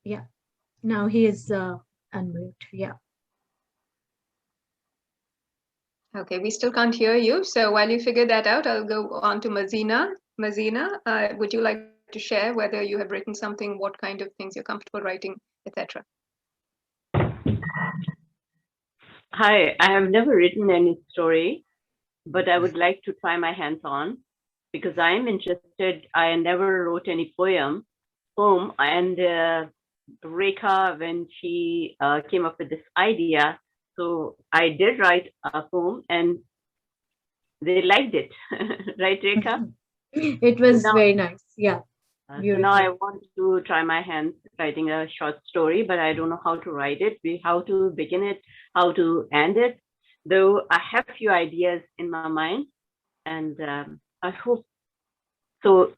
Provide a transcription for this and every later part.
Yeah. Now he is unmute. Yeah. Okay, we still can't hear you. So while you figure that out, I'll go on to Mazina. Mazina, would you like to share whether you have written something, what kind of things you're comfortable writing, etc.? Hi, I have never written any story, but I would like to try my hands on because I'm interested. I never wrote any poem, and Rekha, when she came up with this idea, so I did write a poem and they liked it, right, Rekha? It was very nice. Yeah. So now Beautiful. I want to try my hands writing a short story, but I don't know how to write it, how to begin it, how to end it. Though I have few ideas in my mind, and I hope so.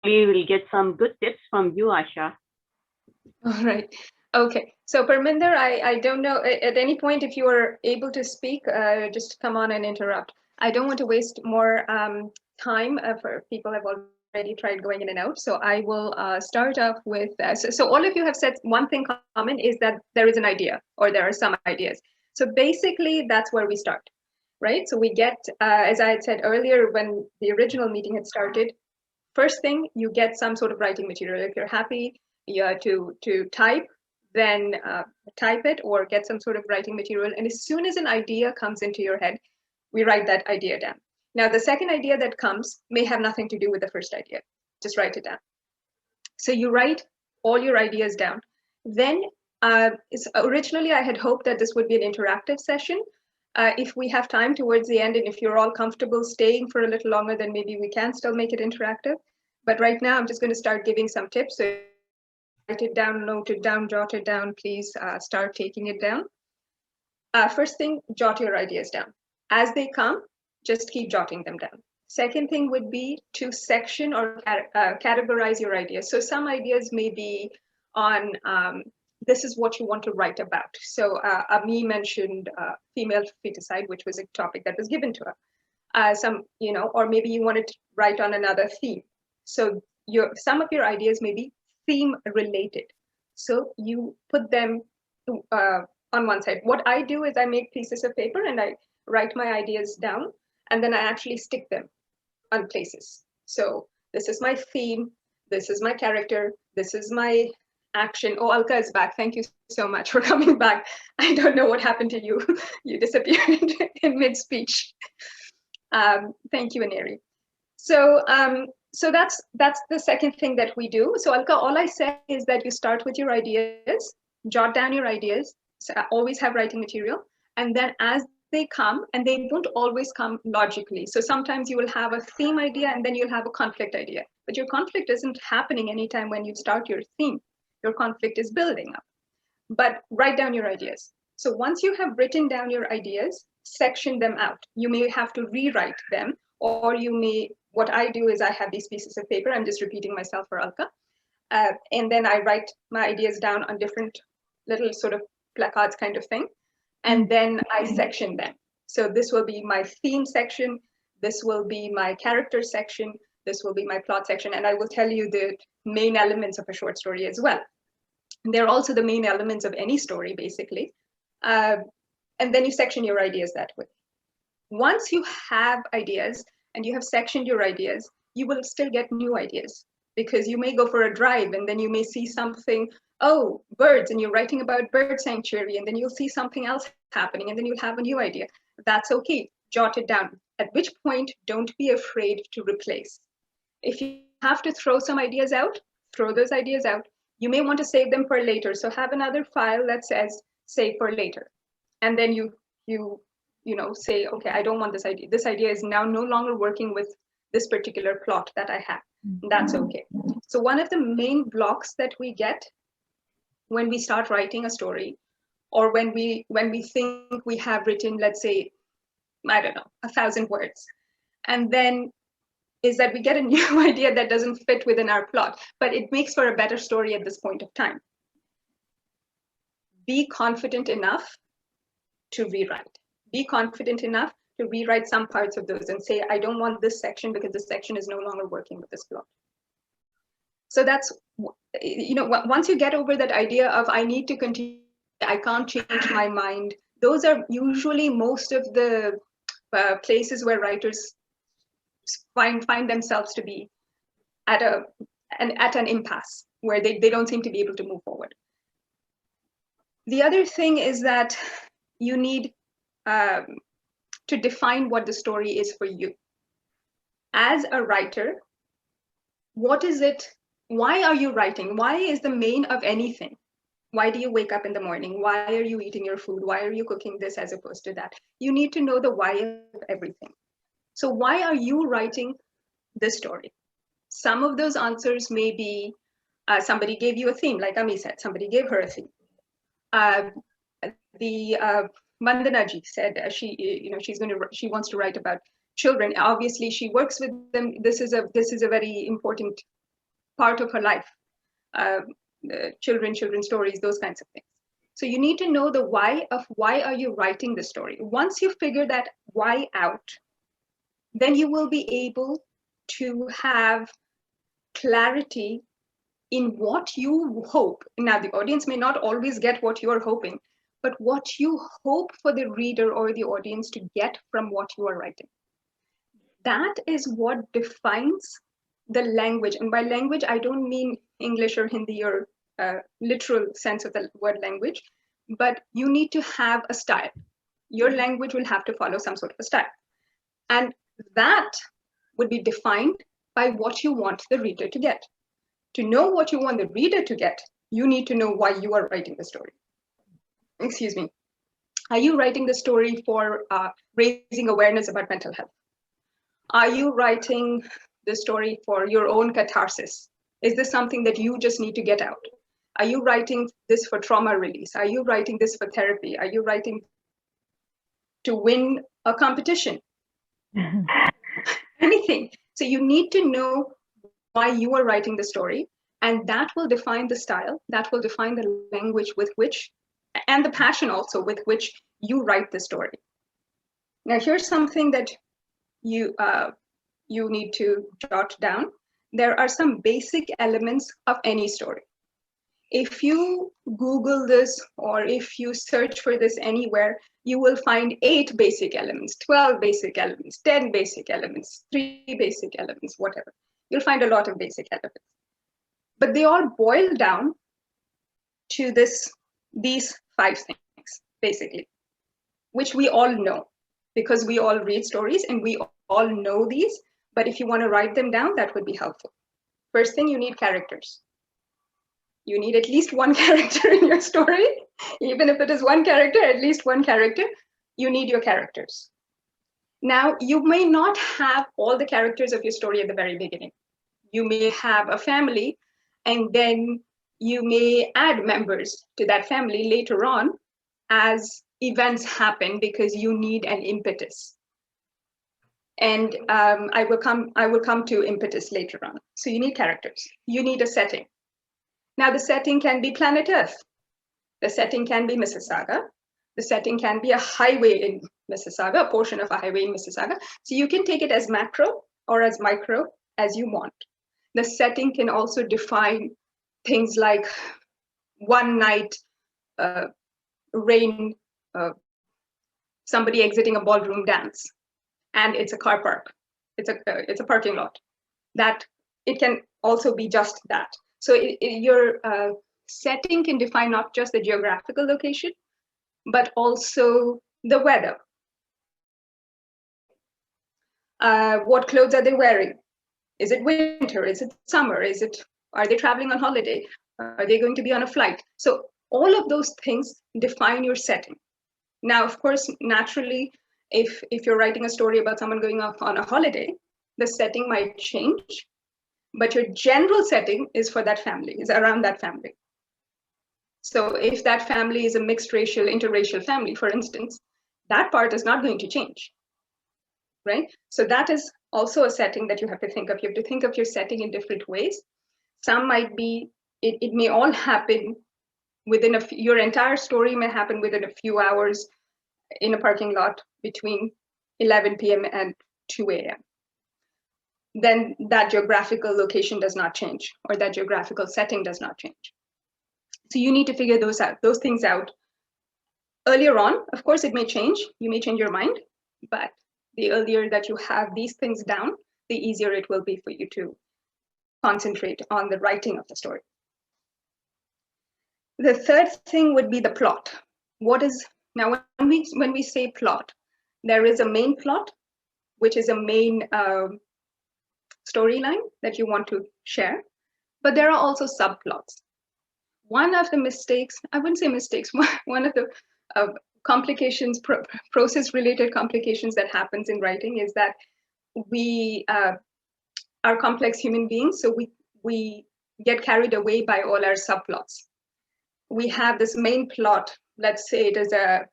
We will get some good tips from you, Asha. All right. Okay. So Parminder, I don't know, at any point, if you are able to speak, just come on and interrupt. I don't want to waste more time for people have already tried going in and out. So I will start off with, so all of you have said one thing common is that there is an idea or there are some ideas. So basically that's where we start, right? So we get, as I had said earlier, when the original meeting had started, first thing, you get some sort of writing material. If you're happy to type, then type it or get some sort of writing material. And as soon as an idea comes into your head, we write that idea down. Now, the second idea that comes may have nothing to do with the first idea. Just write it down. So you write all your ideas down. Then originally I had hoped that this would be an interactive session. If we have time towards the end and if you're all comfortable staying for a little longer, then maybe we can still make it interactive. But right now I'm just going to start giving some tips. So write it down, note it down, jot it down, please start taking it down. First thing, jot your ideas down. As they come, just keep jotting them down. Second thing would be to section or categorize your ideas. So some ideas may be on this is what you want to write about. So Ami mentioned female feticide, which was a topic that was given to her. Or maybe you wanted to write on another theme. So some of your ideas may be theme related. So you put them on one side. What I do is I make pieces of paper and I write my ideas down and then I actually stick them on places. So this is my theme, this is my character, this is my action. Oh, Alka is back. Thank you so much for coming back. I don't know what happened to you. You disappeared in mid-speech. Thank you, Aneri. So that's the second thing that we do. So Alka, all I say is that you start with your ideas, jot down your ideas, so always have writing material, and then as they come, and they won't always come logically. So sometimes you will have a theme idea and then you'll have a conflict idea. But your conflict isn't happening anytime when you start your theme. Your conflict is building up. But write down your ideas. So once you have written down your ideas, section them out. You may have to rewrite them, or what I do is I have these pieces of paper. I'm just repeating myself for Alka. And then I write my ideas down on different little sort of placards kind of thing. And then I section them. So this will be my theme section. This will be my character section. This will be my plot section. And I will tell you the main elements of a short story as well. And they're also the main elements of any story, basically. And then you section your ideas that way. Once you have ideas and you have sectioned your ideas, you will still get new ideas because you may go for a drive and then you may see something, oh, birds, and you're writing about bird sanctuary, and then you'll see something else happening and then you'll have a new idea. That's okay, jot it down. At which point, don't be afraid to replace. If you have to throw some ideas out, throw those ideas out. You may want to save them for later. So have another file that says save for later. And then you say, okay, I don't want this idea. This idea is now no longer working with this particular plot that I have. That's okay. So one of the main blocks that we get when we start writing a story, or when we think we have written, let's say, I don't know, 1,000 words, and then is that we get a new idea that doesn't fit within our plot, but it makes for a better story at this point of time. Be confident enough to rewrite. Be confident enough to rewrite some parts of those and say, I don't want this section because this section is no longer working with this plot. So that's, once you get over that idea of I need to continue, I can't change my mind, those are usually most of the places where writers find themselves to be at an impasse where they don't seem to be able to move forward. The other thing is that you need to define what the story is for you. As a writer, what is it? Why are you writing? Why is the main of anything? Why do you wake up in the morning? Why are you eating your food? Why are you cooking this as opposed to that? You need to know the why of everything. So why are you writing this story? Some of those answers may be somebody gave you a theme, like Ami said, somebody gave her a theme. Vandanaji said she wants to write about children. Obviously, she works with them. This is a very important part of her life. Children stories, those kinds of things. So you need to know the why of why are you writing the story. Once you figure that why out, then you will be able to have clarity in what you hope. Now, the audience may not always get what you are hoping, but what you hope for the reader or the audience to get from what you are writing. That is what defines the language. And by language, I don't mean English or Hindi or literal sense of the word language, but you need to have a style. Your language will have to follow some sort of a style. And that would be defined by what you want the reader to get. To know what you want the reader to get, you need to know why you are writing the story. Excuse me. Are you writing the story for raising awareness about mental health? Are you writing the story for your own catharsis? Is this something that you just need to get out? Are you writing this for trauma release? Are you writing this for therapy? Are you writing to win a competition? Anything. So you need to know why you are writing the story, and that will define the style, that will define the language with which, and the passion also with which you write the story. Now, here's something that you need to jot down. There are some basic elements of any story. If you Google this or if you search for this anywhere, you will find 8 basic elements, 12 basic elements, 10 basic elements, 3 basic elements, whatever. You'll find a lot of basic elements. But they all boil down to these 5 things, basically, which we all know because we all read stories and we all know these. But if you want to write them down, that would be helpful. First thing, you need characters. You need at least one character in your story. Even if it is one character, at least one character, you need your characters. Now, you may not have all the characters of your story at the very beginning. You may have a family, and then you may add members to that family later on as events happen because you need an impetus. And I will come to impetus later on. So you need characters. You need a setting. Now, the setting can be planet Earth. The setting can be Mississauga. The setting can be a highway in Mississauga, a portion of a highway in Mississauga. So you can take it as macro or as micro as you want. The setting can also define things like one night, rain, somebody exiting a ballroom dance, and it's a car park. It's a parking lot. That it can also be just that. So your setting can define not just the geographical location, but also the weather. What clothes are they wearing? Is it winter? Is it summer? Are they traveling on holiday? Are they going to be on a flight? So all of those things define your setting. Now, of course, naturally, if you're writing a story about someone going off on a holiday, the setting might change, but your general setting is for that family, is around that family. So if that family is a mixed racial, interracial family, for instance, that part is not going to change, right? So that is also a setting that you have to think of. You have to think of your setting in different ways. Some might be, it may all happen within your entire story may happen within a few hours in a parking lot between 11 p.m. and 2 a.m. then that geographical location does not change, or that geographical setting does not change. So you need to figure those things out earlier on. Of course, it may change. You may change your mind, but the earlier that you have these things down, the easier it will be for you to concentrate on the writing of the story. The third thing would be the plot. Now when we say plot, there is a main plot, which is a main storyline that you want to share, but there are also subplots. One of the mistakes, I wouldn't say mistakes, one of the complications, process-related complications that happens in writing is that we are complex human beings, so we get carried away by all our subplots. We have this main plot, let's say it is a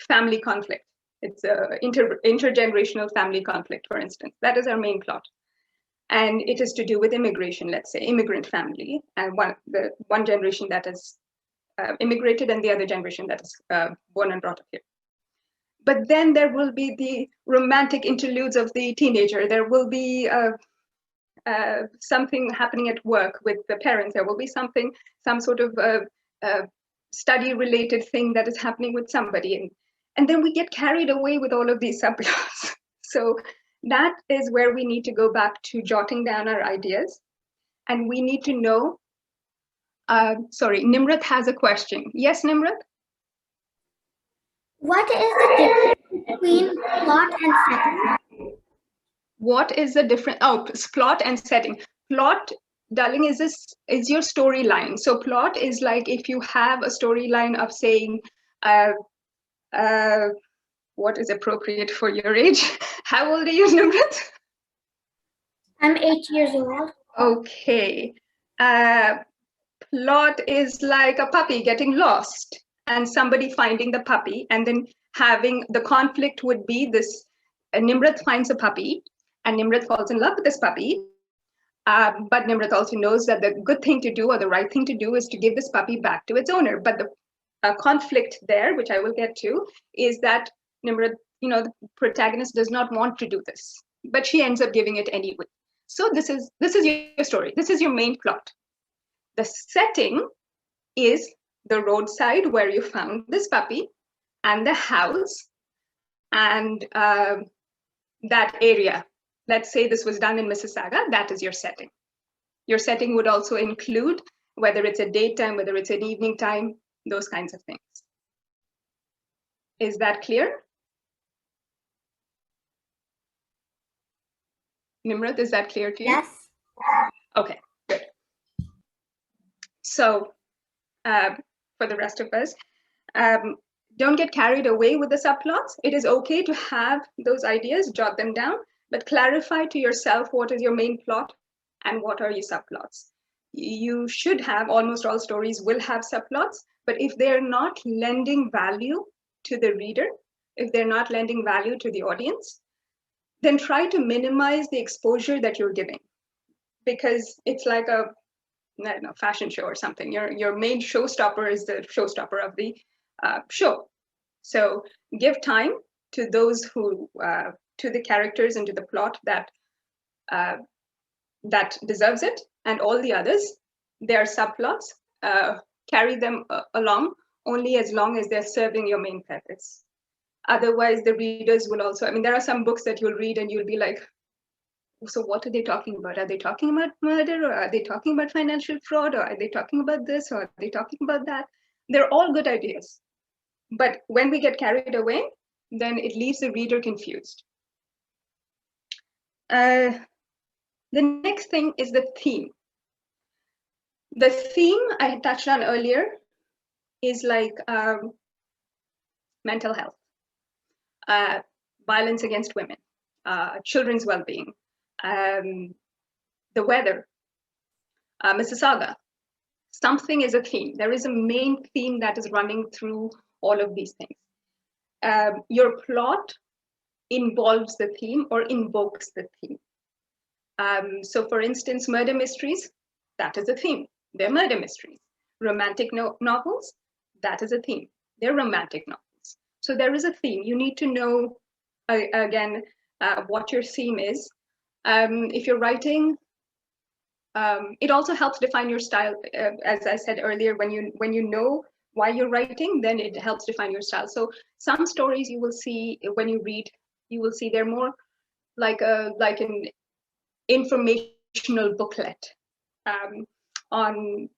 family conflict. It's an intergenerational family conflict, for instance. That is our main plot. And it is to do with immigration, let's say, immigrant family, and one generation that is immigrated and the other generation that is born and brought up here. But then there will be the romantic interludes of the teenager. There will be something happening at work with the parents. There will be some sort of study-related thing that is happening with somebody. And then we get carried away with all of these subplots. So that is where we need to go back to jotting down our ideas. And we need to know, sorry, Nimrat has a question. Yes, Nimrat? What is the difference between plot and setting? What is the difference? Oh, plot and setting. Plot, darling, is your storyline. So plot is like if you have a storyline of saying, what is appropriate for your age? How old are you, Nimrat? I'm 8 years old. Okay. Plot is like a puppy getting lost and somebody finding the puppy, and then having the conflict would be this, Nimrat finds a puppy and Nimrat falls in love with this puppy. But Nimrat also knows that the good thing to do or the right thing to do is to give this puppy back to its owner. But the conflict there, which I will get to, is that Nimrat, the protagonist does not want to do this, but she ends up giving it anyway. So this is your story. This is your main plot. The setting is the roadside where you found this puppy, and the house, and that area. Let's say this was done in Mississauga. That is your setting. Your setting would also include whether it's a daytime, whether it's an evening time, those kinds of things. Is that clear? Nimrat, is that clear to you? Yes. Okay, good. So for the rest of us, don't get carried away with the subplots. It is okay to have those ideas, jot them down, but clarify to yourself what is your main plot and what are your subplots. You should have, almost all stories will have subplots, but if they're not lending value to the reader, if they're not lending value to the audience, then try to minimize the exposure that you're giving, because it's like a, I don't know, fashion show or something. Your main showstopper is the showstopper of the show. So give time to those who, to the characters and to the plot that deserves it, and all the others, their subplots, carry them along only as long as they're serving your main purpose. Otherwise, the readers will also, there are some books that you'll read and you'll be like, so what are they talking about? Are they talking about murder, or are they talking about financial fraud, or are they talking about this, or are they talking about that? They're all good ideas. But when we get carried away, then it leaves the reader confused. The next thing is the theme. The theme I had touched on earlier is like mental health, violence against women, children's well-being, the weather, Mississauga. Something is a theme. There is a main theme that is running through all of these things. Your plot involves the theme or invokes the theme. So for instance, murder mysteries, that is a theme. They're murder mysteries. Romantic novels, that is a theme. They're romantic novels. So there is a theme. You need to know, again, what your theme is If you're writing, it also helps define your style. As I said earlier, when you know why you're writing, then it helps define your style. So some stories you will see when you read, you will see they're more like an informational booklet on,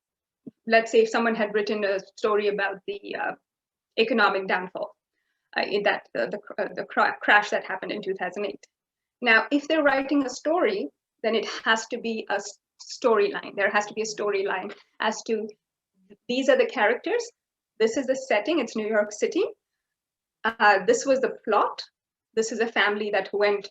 let's say, if someone had written a story about the economic downfall, in that the crash that happened in 2008. Now, if they're writing a story, then it has to be a storyline. There has to be a storyline as to, these are the characters, this is the setting, it's New York City, this was the plot, this is a family that went,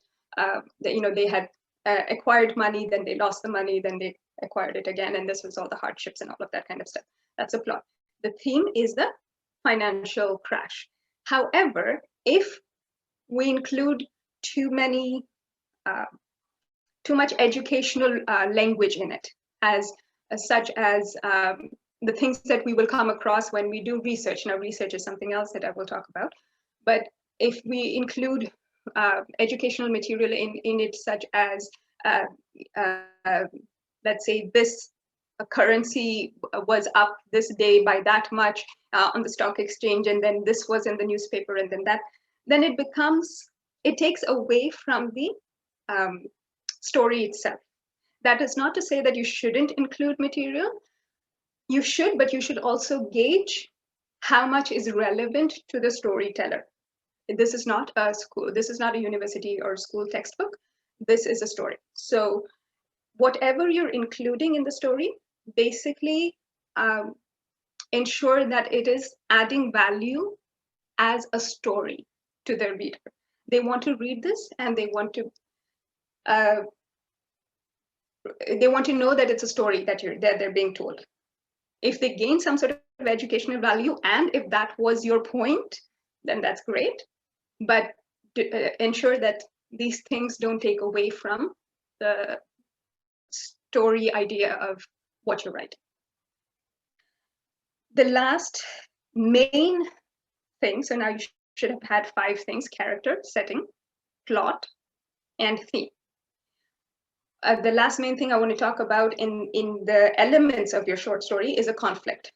they had acquired money, then they lost the money, then they acquired it again, and this was all the hardships and all of that kind of stuff. That's a plot. The theme is the financial crash. However, if we include too much educational language in it, such as the things that we will come across when we do research. Now, research is something else that I will talk about. But if we include educational material in it, such as, let's say, this currency was up this day by that much on the stock exchange, and then this was in the newspaper, and then it takes away from the story itself. That is not to say that you shouldn't include material. You should, but you should also gauge how much is relevant to the storyteller. This is not a school, this is not a university or school textbook. This is a story. So whatever you're including in the story, basically ensure that it is adding value as a story to the reader. They want to read this, and they want to know that it's a story that they're being told. If they gain some sort of educational value, and if that was your point, then that's great. But ensure that these things don't take away from the story idea of what you're writing. The last main thing, so now you should have had 5 things: character, setting, plot, and theme. The last main thing I want to talk about in the elements of your short story is a conflict.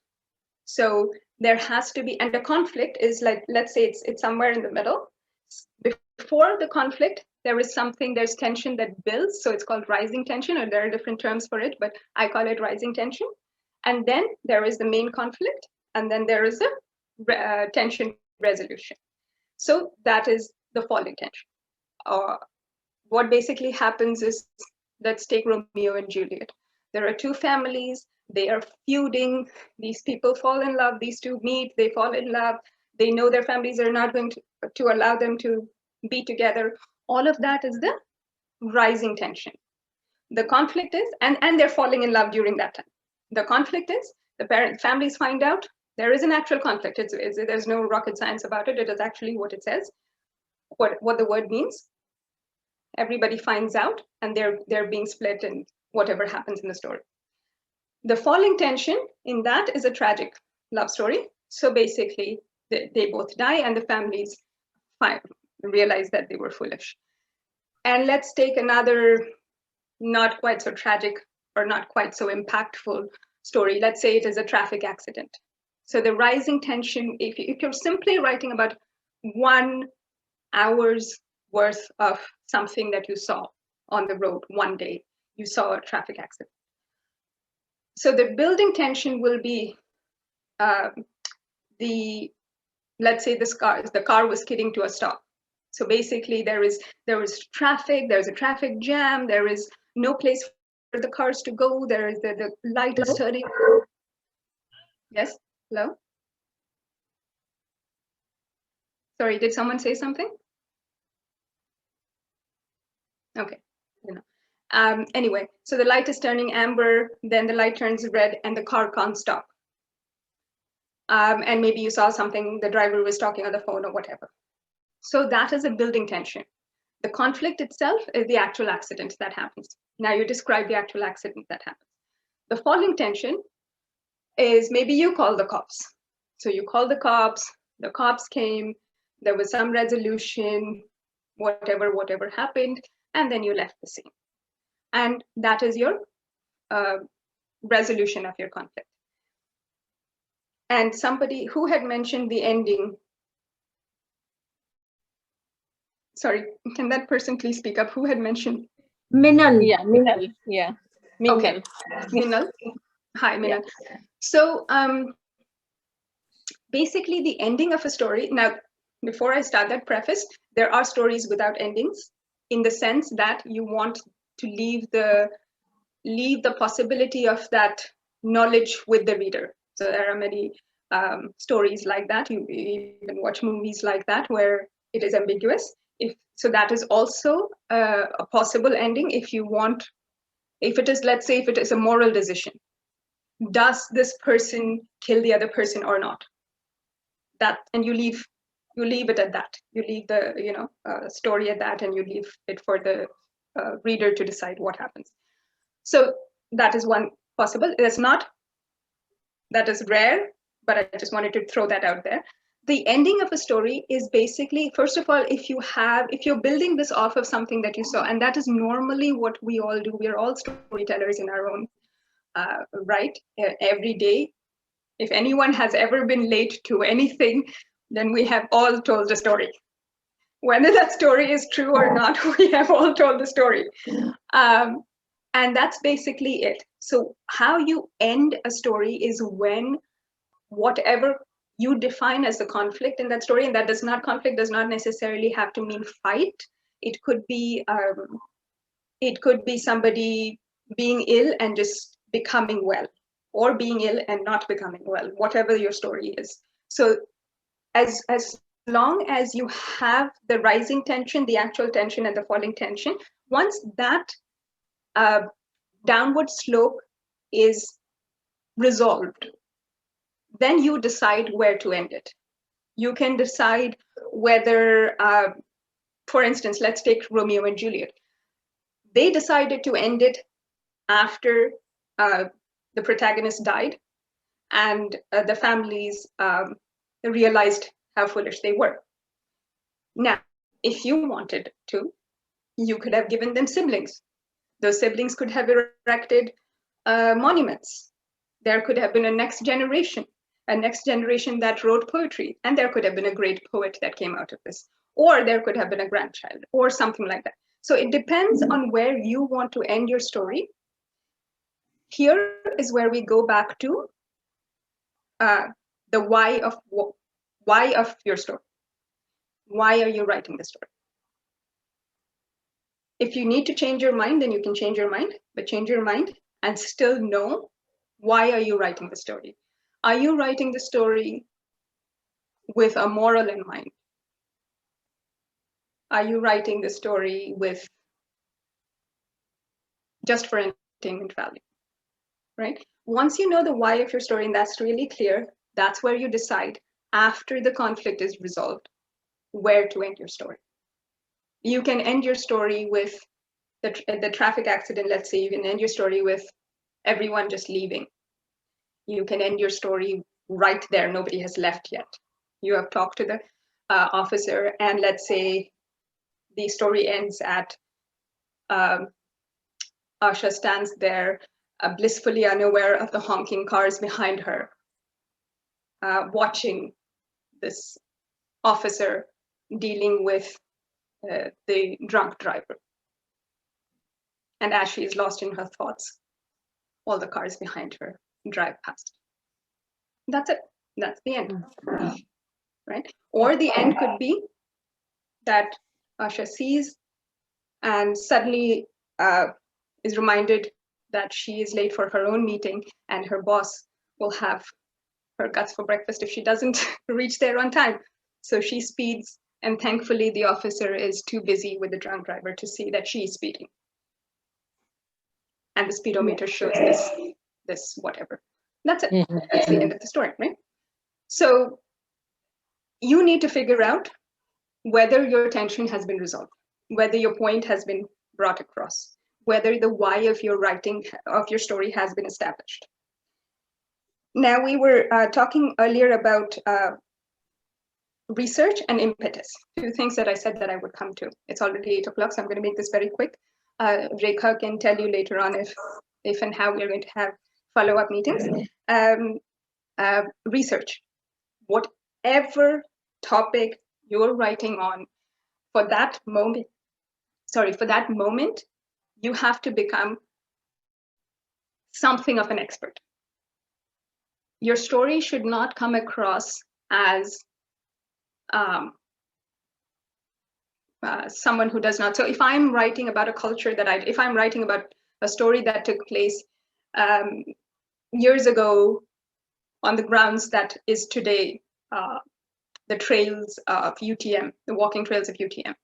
So there has to be, and the conflict is like, let's say it's somewhere in the middle. Before the conflict, there's tension that builds. So it's called rising tension, or there are different terms for it, but I call it rising tension. And then there is the main conflict, and then there is a tension resolution. So that is the falling tension. What basically happens is, let's take Romeo and Juliet. There are 2 families, they are feuding, these people fall in love, these 2 meet, they fall in love, they know their families are not going to allow them to be together. All of that is the rising tension. The conflict is, and they're falling in love during that time. The conflict is, the families find out there is an actual conflict. There's no rocket science about it. It is actually what it says, what the word means. Everybody finds out, and they're being split, and whatever happens in the story. The falling tension in that is a tragic love story. So basically, they both die, and the families realize that they were foolish. And let's take another not quite so tragic or not quite so impactful story. Let's say it is a traffic accident. So the rising tension, if you're simply writing about 1 hour's worth of something that you saw on the road one day, you saw a traffic accident. So the building tension will be let's say the car was skidding to a stop. So basically there was traffic, there's a traffic jam, there is no place for the cars to go, there is the light is turning. Yes, hello? Sorry, did someone say something? Okay, anyway, so the light is turning amber, then the light turns red, and the car can't stop. And maybe you saw something, the driver was talking on the phone or whatever. So that is a building tension. The conflict itself is the actual accident that happens. Now you describe the actual accident that happens. The falling tension is maybe you call the cops. So you call the cops came, there was some resolution, whatever happened, and then you left the scene. And that is your resolution of your conflict. And somebody who had mentioned the ending. Sorry, can that person please speak up? Who had mentioned? Minal. Yeah, Minal. Yeah. Minal. Okay, Minal. Hi, Minal. Yeah. So basically the ending of a story. Now, before I start that preface, there are stories without endings in the sense that you want to leave the possibility of that knowledge with the reader. So there are many stories like that. You even watch movies like that where it is ambiguous. So that is also a possible ending if you want, if it is, let's say, if it is a moral decision. Does this person kill the other person or not? That, and you leave it at that. You leave the story at that, and you leave it for the reader to decide what happens. So that is one possible. That is rare, but I just wanted to throw that out there. The ending of a story is basically, first of all, if you're building this off of something that you saw, and that is normally what we all do. We are all storytellers in our own right. Every day, if anyone has ever been late to anything, then we have all told the story. Whether that story is true or not, we have all told the story. And that's basically it. So how you end a story is when whatever you define as a conflict in that story, and that conflict does not necessarily have to mean fight. It could be somebody being ill and just becoming well, or being ill and not becoming well, whatever your story is. So as long as you have the rising tension, the actual tension, and the falling tension, once that downward slope is resolved, then you decide where to end it. You can decide whether, for instance, let's take Romeo and Juliet. They decided to end it after the protagonist died, and the families realized how foolish they were. Now, if you wanted to, you could have given them siblings. Those siblings could have erected monuments. There could have been a next generation that wrote poetry, and there could have been a great poet that came out of this. Or there could have been a grandchild, or something like that. So it depends on where you want to end your story. Here is where we go back to the why of your story. Why are you writing the story? If you need to change your mind, then you can change your mind, but change your mind and still know why are you writing the story. Are you writing the story with a moral in mind? Are you writing the story with just for entertainment value, right? Once you know the why of your story and that's really clear, that's where you decide, after the conflict is resolved, where to end your story. You can end your story with the traffic accident, let's say. You can end your story with everyone just leaving. You can end your story right there, nobody has left yet. You have talked to the officer, and let's say the story ends at Asha stands there blissfully unaware of the honking cars behind her, watching this officer dealing with the drunk driver. And as she is lost in her thoughts, all the cars behind her drive past. That's it. That's the end, right? Or the end could be that Asha sees and suddenly is reminded that she is late for her own meeting, and her boss will have her guts for breakfast if she doesn't reach there on time. So she speeds, and thankfully the officer is too busy with the drunk driver to see that she is speeding. And the speedometer shows this whatever. That's it. That's the end of the story, right? So you need to figure out whether your tension has been resolved, whether your point has been brought across, whether the why of your writing of your story has been established. Now, we were talking earlier about research and impetus, two things that I said that I would come to. It's already 8 o'clock, so I'm going to make this very quick. Rekha can tell you later on if and how we're going to have follow-up meetings. Research, whatever topic you're writing on for that moment, you have to become something of an expert. Your story should not come across as someone who does not. So if I'm writing about a culture if I'm writing about a story that took place years ago on the grounds that is today the trails of UTM, the walking trails of UTM.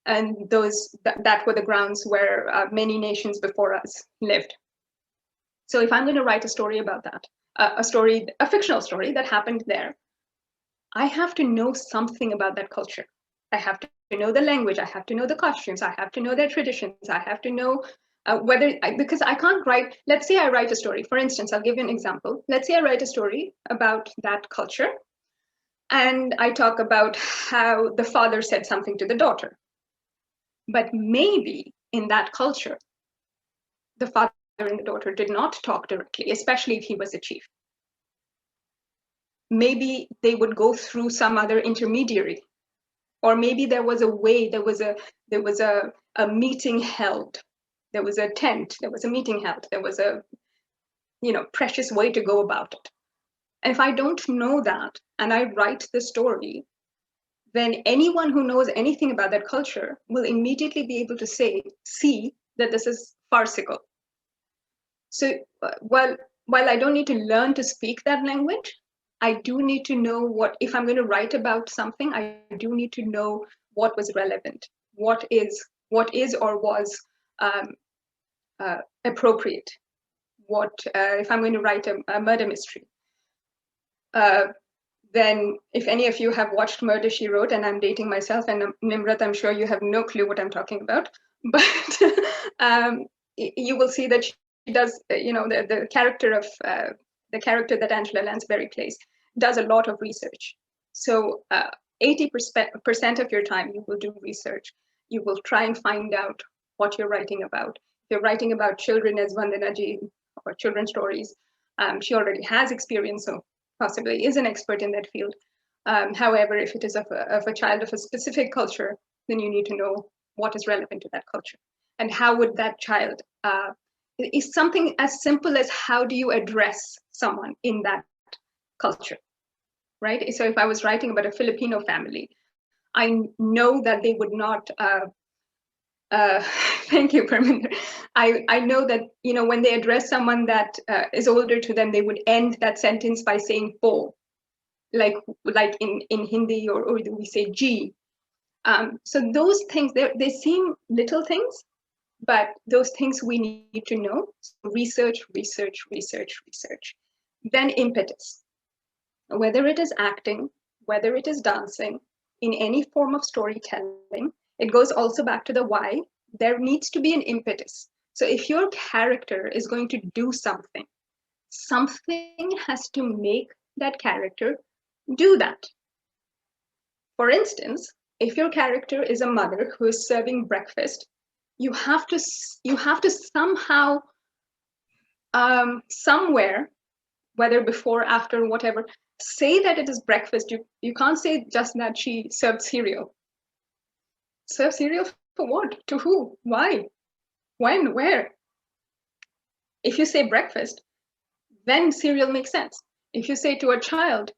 And that were the grounds where many nations before us lived. So if I'm going to write a story about that, a fictional story that happened there, I have to know something about that culture. I have to know the language, I have to know the costumes, I have to know their traditions, I have to know because I can't write, let's say I write a story, for instance, I'll give you an example. Let's say I write a story about that culture, and I talk about how the father said something to the daughter. But maybe in that culture, the father and the daughter did not talk directly, especially if he was a chief. Maybe they would go through some other intermediary, or maybe there was a way, there was a meeting held, there was a tent, there was a meeting held, there was a precious way to go about it. And if I don't know that and I write the story, then anyone who knows anything about that culture will immediately be able to see that this is farcical. So while I don't need to learn to speak that language, I do need to know if I'm going to write about something, I do need to know what was relevant, what is or was appropriate. If I'm going to write a murder mystery, then if any of you have watched Murder, She Wrote, and I'm dating myself, and Nimrat, I'm sure you have no clue what I'm talking about, but you will see that she does, the character that Angela Lansbury plays does a lot of research. So 80% of your time you will do research. You will try and find out what you're writing about. If you're writing about children, as Vandana ji, or children's stories, she already has experience, so possibly is an expert in that field. However, if it is of a child of a specific culture, then you need to know what is relevant to that culture. And how would that child, is something as simple as how do you address someone in that culture, right? So if I was writing about a Filipino family, I know that they would not, thank you, Parminder. I know that, when they address someone that is older to them, they would end that sentence by saying po, like in Hindi or Urdu, we say ji. So those things, they seem little things, but those things we need to know. So research. Then impetus. Whether it is acting, whether it is dancing, in any form of storytelling, it goes also back to the why. There needs to be an impetus. So if your character is going to do something has to make that character do that. For instance, if your character is a mother who is serving breakfast, you have to somehow, somewhere, whether before, after, whatever, say that it is breakfast. You can't say just that she served cereal. Serve cereal for what? To who? Why? When? Where? If you say breakfast, then cereal makes sense. If you say to a child,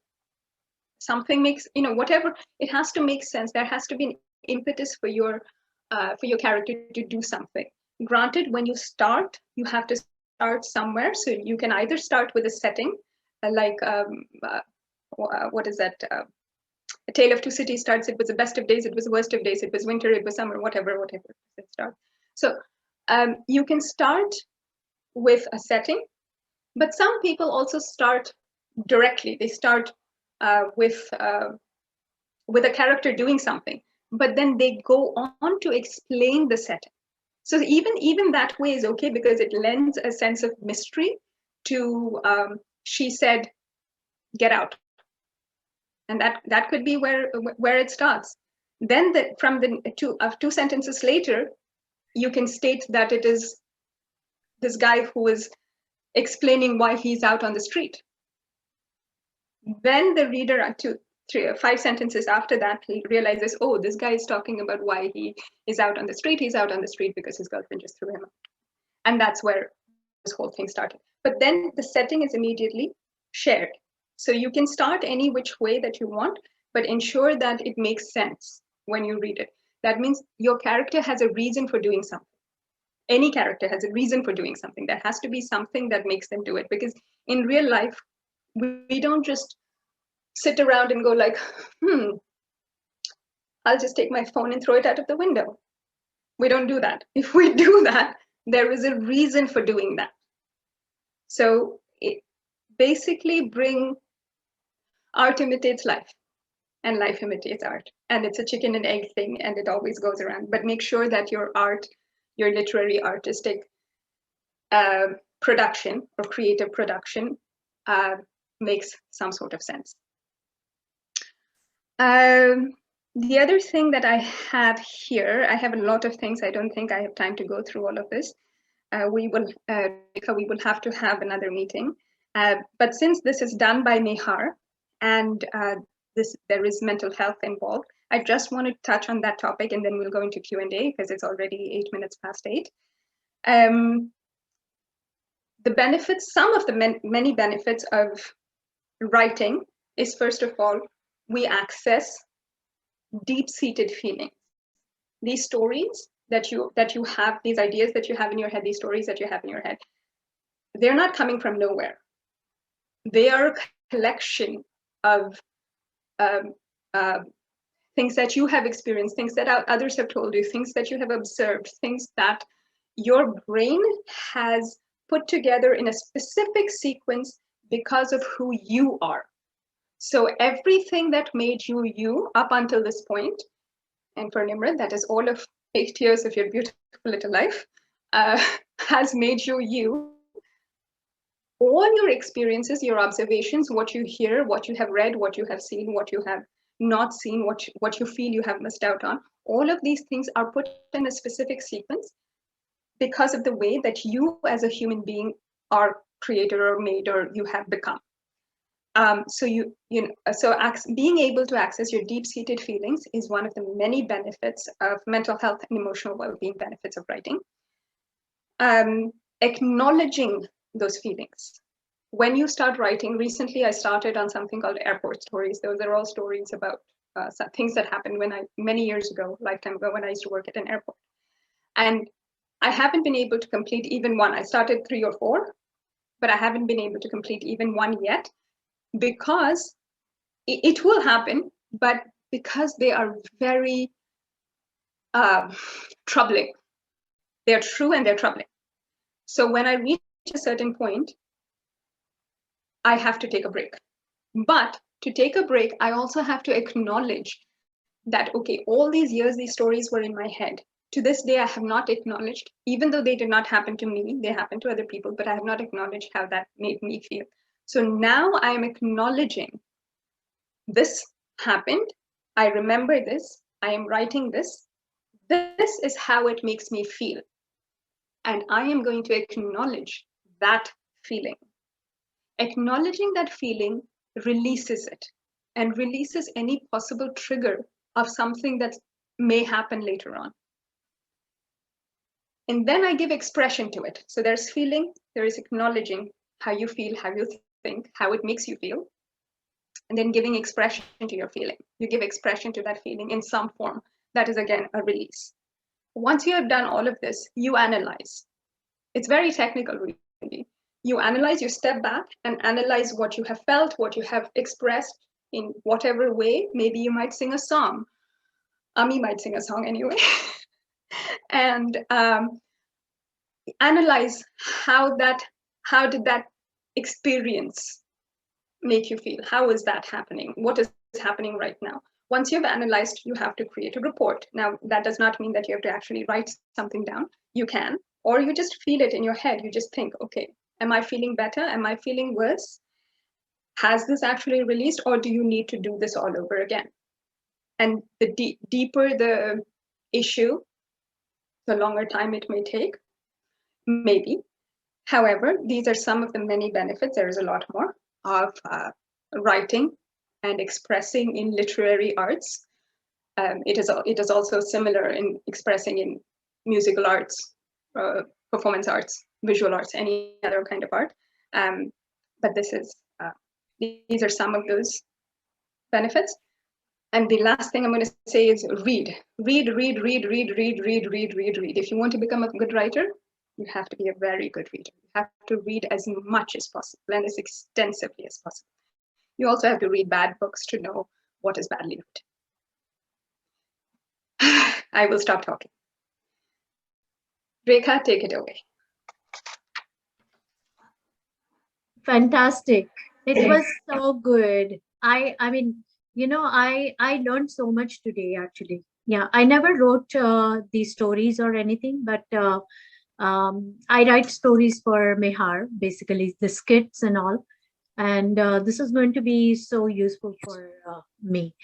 something makes, whatever, it has to make sense. There has to be an impetus for your character to do something. Granted, when you start, you have to start somewhere. So you can either start with a setting, like, what is that? A Tale of Two Cities starts, it was the best of days, it was the worst of days, it was winter, it was summer, whatever it starts. So you can start with a setting, but some people also start directly. They start with a character doing something, but then they go on to explain the setting. So even that way is okay, because it lends a sense of mystery to she said, get out. And that could be where it starts. Then from the two sentences later, you can state that it is this guy who is explaining why he's out on the street. Then the reader, 5 sentences after that, he realizes, oh, this guy is talking about why he is out on the street. He's out on the street because his girlfriend just threw him out. And that's where this whole thing started. But then the setting is immediately shared. So you can start any which way that you want, but ensure that it makes sense when you read it. That means your character has a reason for doing something. Any character has a reason for doing something. There has to be something that makes them do it. Because in real life, we don't just sit around and go like, I'll just take my phone and throw it out of the window. We don't do that. If we do that, there is a reason for doing that. So basically bring art imitates life and life imitates art. And it's a chicken and egg thing and it always goes around. But make sure that your art, your literary artistic production or creative production makes some sort of sense. The other thing that I have here, I have a lot of things. I don't think I have time to go through all of this. We will have to have another meeting. But since this is done by MEHAR and there is mental health involved, I just want to touch on that topic and then we'll go into Q&A because it's already 8 minutes past 8. The benefits, some of the many benefits of writing is, first of all, we access deep-seated feelings. These stories that you have, these ideas that you have in your head, these stories that you have in your head, they're not coming from nowhere. They are a collection of things that you have experienced, things that others have told you, things that you have observed, things that your brain has put together in a specific sequence because of who you are. So everything that made you you up until this point, and for Nimrod, that is all of 8 years of your beautiful little life, has made you you. All your experiences, your observations, what you hear, what you have read, what you have seen, what you have not seen, what you feel you have missed out on, all of these things are put in a specific sequence because of the way that you as a human being are created or made or you have become. So being able to access your deep-seated feelings is one of the many benefits of mental health and emotional well-being benefits of writing. Acknowledging those feelings. When you start writing, recently I started on something called airport stories. Those are all stories about things that happened many years ago, lifetime ago, when I used to work at an airport. And I haven't been able to complete even one. I started 3 or 4, but I haven't been able to complete even one yet, because it will happen, but because they are very troubling. They're true and they're troubling. So when I reach a certain point, I have to take a break. But to take a break, I also have to acknowledge that, okay, all these years, these stories were in my head. To this day, I have not acknowledged, even though they did not happen to me, they happened to other people, but I have not acknowledged how that made me feel. So now I am acknowledging this happened. I remember this. I am writing this. This is how it makes me feel. And I am going to acknowledge that feeling. Acknowledging that feeling releases it and releases any possible trigger of something that may happen later on. And then I give expression to it. So there's feeling, there is acknowledging how you feel, how you think, how it makes you feel, and then giving expression to your feeling. You give expression to that feeling in some form. That is, again, a release. Once you have done all of this, you analyze. It's very technical, really. You analyze, you step back and analyze what you have felt, what you have expressed in whatever way. Maybe you might sing a song. Ami might sing a song anyway. And analyze how did that experience make you feel? How is that happening? What is happening right now? Once you've analyzed, you have to create a report. Now, that does not mean that you have to actually write something down. You can, or you just feel it in your head. You just think, okay, am I feeling better? Am I feeling worse? Has this actually released, or do you need to do this all over again? And the deeper the issue, the longer time it may take, maybe. However, these are some of the many benefits. There is a lot more of writing and expressing in literary arts. It is also similar in expressing in musical arts, performance arts, visual arts, any other kind of art. But these are some of those benefits. And the last thing I'm going to say is read. Read. If you want to become a good writer, you have to be a very good reader. You have to read as much as possible and as extensively as possible. You also have to read bad books to know what is badly written. I will stop talking. Rekha, take it away. Fantastic. It was so good. I mean, you know, I learned so much today, actually. Yeah, I never wrote these stories or anything, but I write stories for MEHAR, basically the skits and all. And this is going to be so useful for me.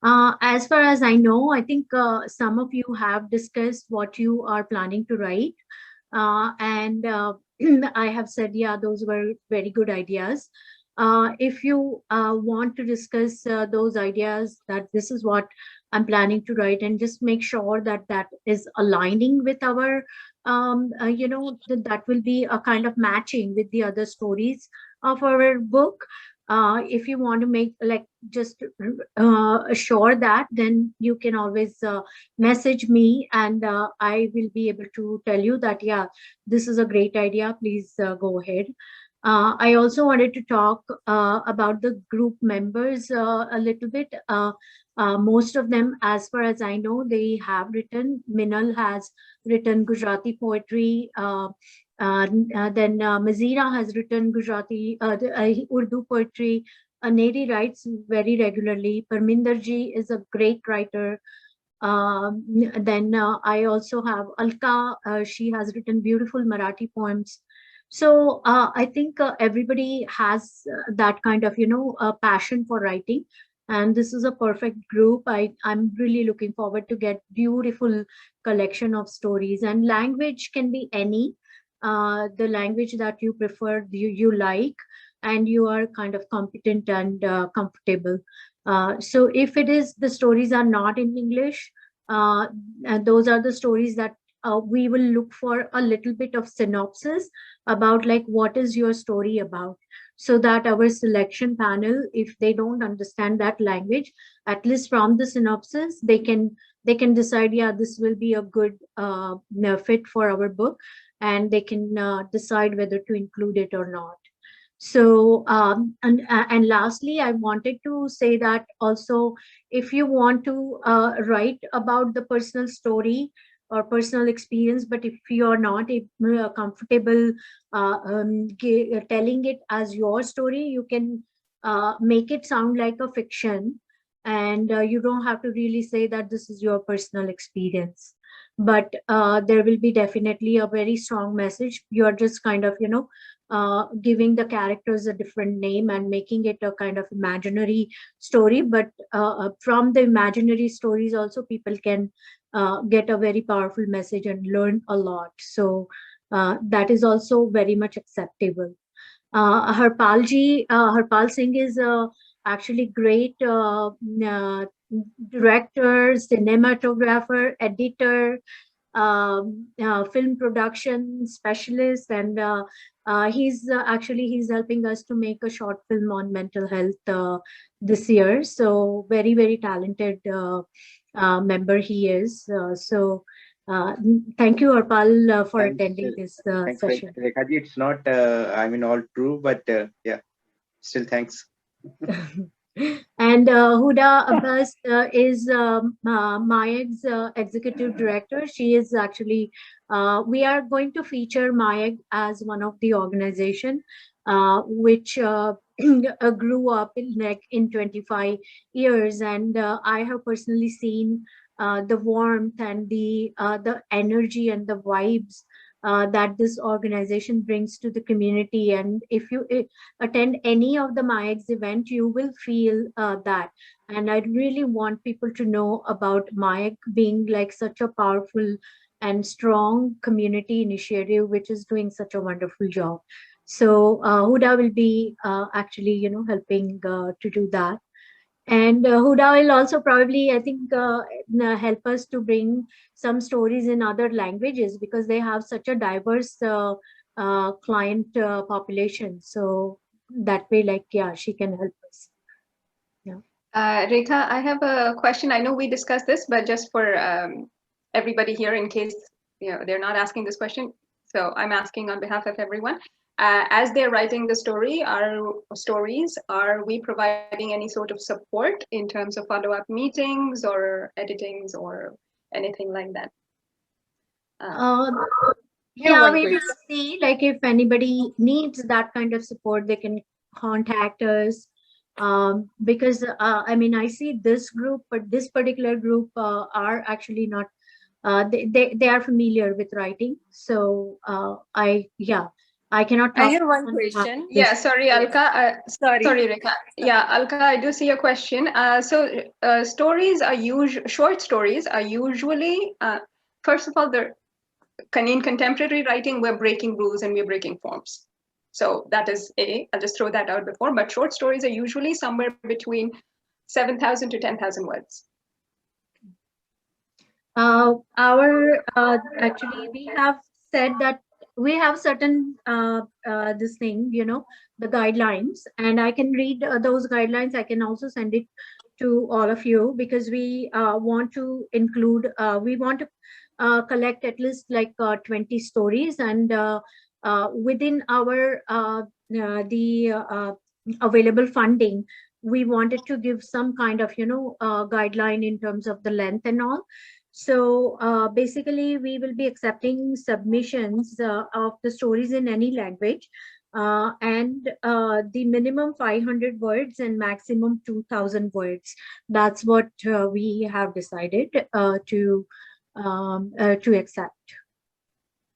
As far as I know, I think some of you have discussed what you are planning to write. And I have said, yeah, those were very good ideas. If you want to discuss those ideas, that this is what I'm planning to write, and just make sure that that is aligning with our, you know, that will be a kind of matching with the other stories of our book. If you want to make like just assure that, then you can always message me, and I will be able to tell you that, yeah, this is a great idea, please go ahead. I also wanted to talk about the group members a little bit. Most of them, as far as I know, they have written. Minal has written Gujarati poetry. Then Mazira has written Gujarati, Urdu poetry. Neri writes very regularly. Parminder ji is a great writer. Then I also have Alka. She has written beautiful Marathi poems. So I think everybody has that kind of, you know, passion for writing. And this is a perfect group. I'm really looking forward to get beautiful collection of stories. And language can be any, the language that you prefer, you like, and you are kind of competent and comfortable. So if it is, the stories are not in English, and those are the stories that we will look for a little bit of synopsis about, like, what is your story about, so that our selection panel, if they don't understand that language, at least from the synopsis, they can decide, yeah, this will be a good fit for our book, and they can decide whether to include it or not. So and lastly, I wanted to say that also, if you want to write about the personal story or personal experience, but if you are not comfortable telling it as your story, you can make it sound like a fiction, and you don't have to really say that this is your personal experience. But there will be definitely a very strong message. You're just kind of, you know, giving the characters a different name and making it a kind of imaginary story. But from the imaginary stories also, people can get a very powerful message and learn a lot. So that is also very much acceptable. Harpal Singh is actually great director, cinematographer, editor, film production specialist, and he's helping us to make a short film on mental health this year. So very talented member he is. Thank you, Harpal, for Thanks, attending this thanks, session. Rekha ji. It's not, I mean, all true, but yeah, still thanks. And Huda Abbas is MAEG's executive director. She is actually, we are going to feature MAEG as one of the organization which grew up in 25 years. And I have personally seen the warmth and the energy and the vibes that this organization brings to the community. And if you attend any of the MAEG's event, you will feel that. And I really want people to know about MAEG being like such a powerful and strong community initiative, which is doing such a wonderful job. So Huda will be actually, helping to do that. And Huda will also probably, I think, help us to bring some stories in other languages because they have such a diverse client population. So that way, like, yeah, she can help us. Yeah. Rekha, I have a question. I know we discussed this, but just for everybody here, in case they're not asking this question, so I'm asking on behalf of everyone. As they're writing the stories, are we providing any sort of support in terms of follow-up meetings or editings or anything like that? Uh, Here yeah, one we will question. see, like, if anybody needs that kind of support, they can contact us. Because I mean, I see this group, but this particular group are actually not. They are familiar with writing, so I cannot I talk have one on behalf question. of Yeah, this. sorry, Alka. Sorry. Sorry, Rekha. Yeah, Alka, I do see a question. Stories are short stories are usually, first of all, they're in contemporary writing, we're breaking rules and we're breaking forms. So that is I'll just throw that out before, but short stories are usually somewhere between 7,000 to 10,000 words. Our actually, we have said that we have certain this thing, the guidelines, and I can read those guidelines. I can also send it to all of you because we want to include, we want to collect at least like 20 stories, and within our the available funding, we wanted to give some kind of guideline in terms of the length and all. So basically, we will be accepting submissions of the stories in any language, and the minimum 500 words and maximum 2,000 words. That's what we have decided to accept.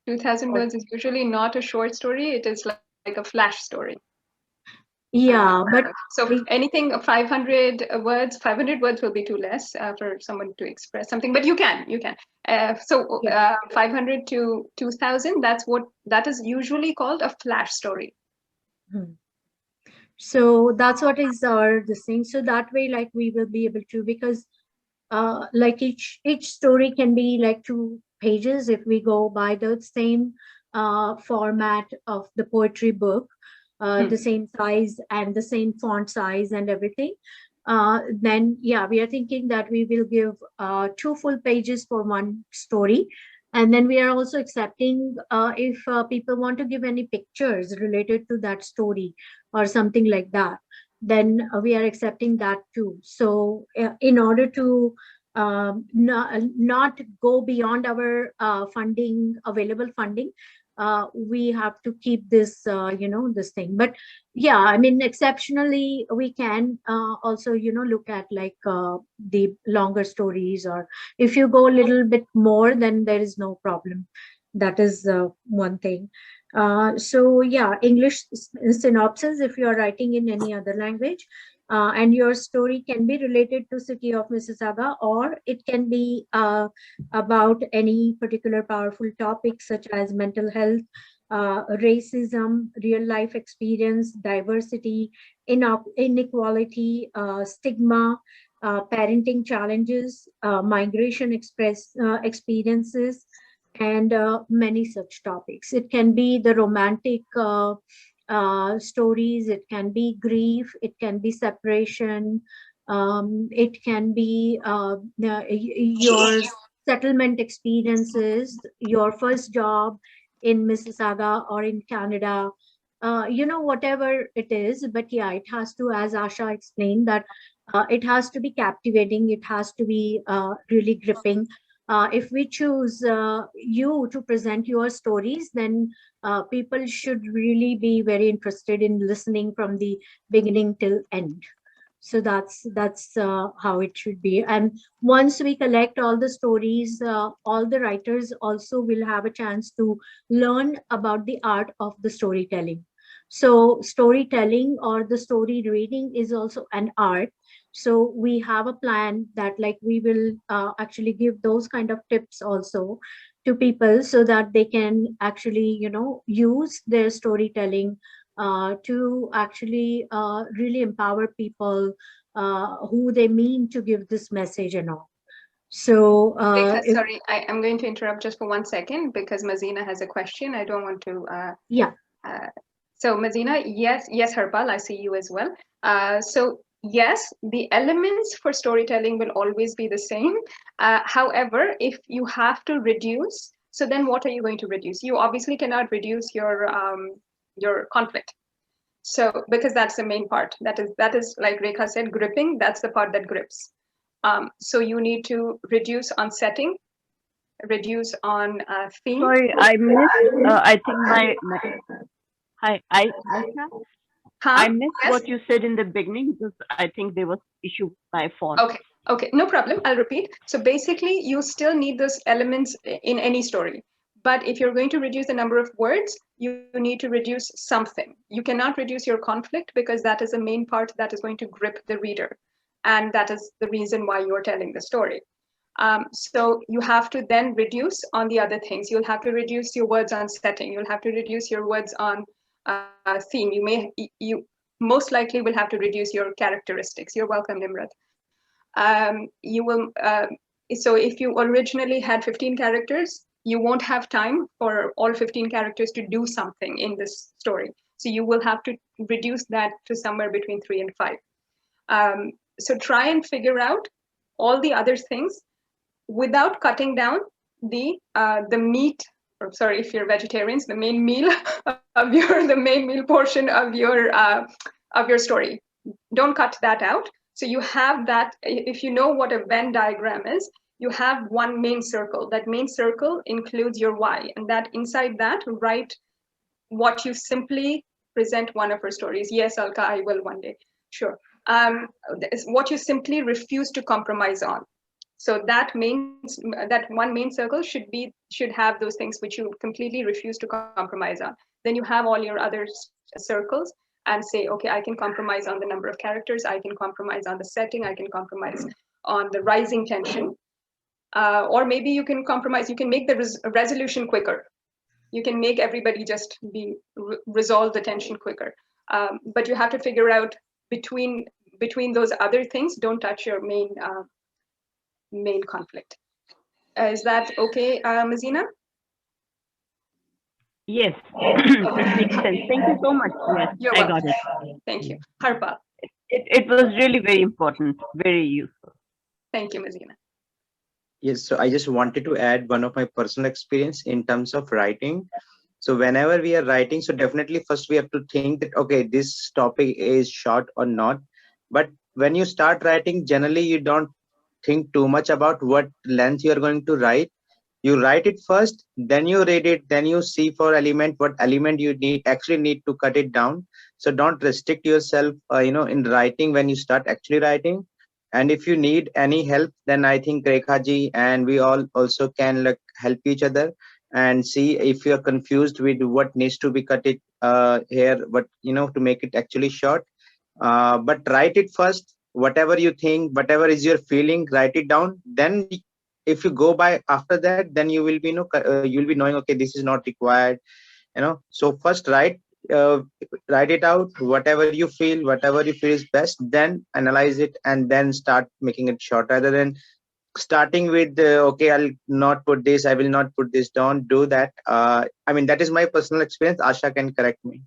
2,000 words is usually not a short story, it is like a flash story. Yeah, but so anything 500 words will be too less for someone to express something, but you can. yeah. 500 to 2,000, that is usually called a flash story. Hmm. So that's what is our this thing. So that way, like, we will be able to, because like each story can be like 2 pages if we go by the same format of the poetry book, the same size and the same font size and everything. Then yeah, we are thinking that we will give 2 full pages for one story, and then we are also accepting if people want to give any pictures related to that story or something like that, then we are accepting that too. So in order to not go beyond our available funding, we have to keep this, this thing. But yeah, I mean, exceptionally, we can also, look at like the longer stories, or if you go a little bit more, then there is no problem. That is one thing. So yeah, English synopsis if you are writing in any other language, and your story can be related to city of Mississauga, or it can be about any particular powerful topic such as mental health, racism, real life experience, diversity, inequality, stigma, parenting challenges, migration experiences, and many such topics. It can be the romantic stories, it can be grief, it can be separation, it can be your settlement experiences, your first job in Mississauga or in Canada, whatever it is. But yeah, it has to, as Asha explained, that it has to be captivating, it has to be really gripping. If we choose you to present your stories, then people should really be very interested in listening from the beginning till end. So that's how it should be. And once we collect all the stories, all the writers also will have a chance to learn about the art of the storytelling. So storytelling or the story reading is also an art. So we have a plan that, like, we will actually give those kind of tips also, to people so that they can actually, use their storytelling to actually really empower people who they mean to give this message and all. So, Rekha, sorry, I'm going to interrupt just for 1 second because Mazina has a question. I don't want to. yeah, So Mazina, yes, Harpal, I see you as well. So yes, the elements for storytelling will always be the same. However, if you have to reduce, so then what are you going to reduce? You obviously cannot reduce your conflict. So because that's the main part. That is like Rekha said, gripping. That's the part that grips. So you need to reduce on setting, reduce on theme. Sorry, I missed. I think my hi, Aisha, I Huh? missed Yes? what you said in the beginning because I think there was issue with my phone. Okay, no problem. I'll repeat. So basically, you still need those elements in any story. But if you're going to reduce the number of words, you need to reduce something. You cannot reduce your conflict because that is the main part that is going to grip the reader. And that is the reason why you're telling the story. So you have to then reduce on the other things. You'll have to reduce your words on setting. You'll have to reduce your words on theme. You most likely will have to reduce your characteristics. You're welcome, Nimrat. You will. So if you originally had 15 characters, you won't have time for all 15 characters to do something in this story. So you will have to reduce that to somewhere between 3 and 5. So try and figure out all the other things without cutting down the meat, or sorry, if you're vegetarians, the main meal the main meal portion of your story. Don't cut that out. So you have that. If you know what a Venn diagram is, you have one main circle. That main circle includes your why, and that inside that, write what you simply present one of her stories. Yes, Alka, I will one day. Sure. What you simply refuse to compromise on. So that one main circle should have those things which you completely refuse to compromise on. Then you have all your other circles and say, okay, I can compromise on the number of characters, I can compromise on the setting, I can compromise on the rising tension, or maybe you can compromise. You can make the resolution quicker. You can make everybody just resolve the tension quicker. But you have to figure out between those other things. Don't touch your main conflict. Is that okay, Mazina? Yes, it makes sense. Thank you so much. Yes, You're I welcome. got it. Thank you. Harpa. It was really very important, very useful. Thank you, Mazina. Yes, so I just wanted to add one of my personal experience in terms of writing. So whenever we are writing, so definitely first we have to think that, okay, this topic is short or not. But when you start writing, generally you don't think too much about what length you are going to write. You write it first, then you read it, then you see for element what element you need to cut it down. So don't restrict yourself in writing when you start actually writing. And if you need any help, then I think Rekha ji and we all also can help each other and see if you're confused with what needs to be cut it here, what to make it actually short. But write it first, whatever you think, whatever is your feeling, write it down. Then if you go by after that, then you will be you'll be knowing, okay, this is not required. So first write it out, whatever you feel is best, then analyze it and then start making it short, rather than starting with okay, I'll not put this, I will not put this. Don't do that. I mean, that is my personal experience. Asha can correct me.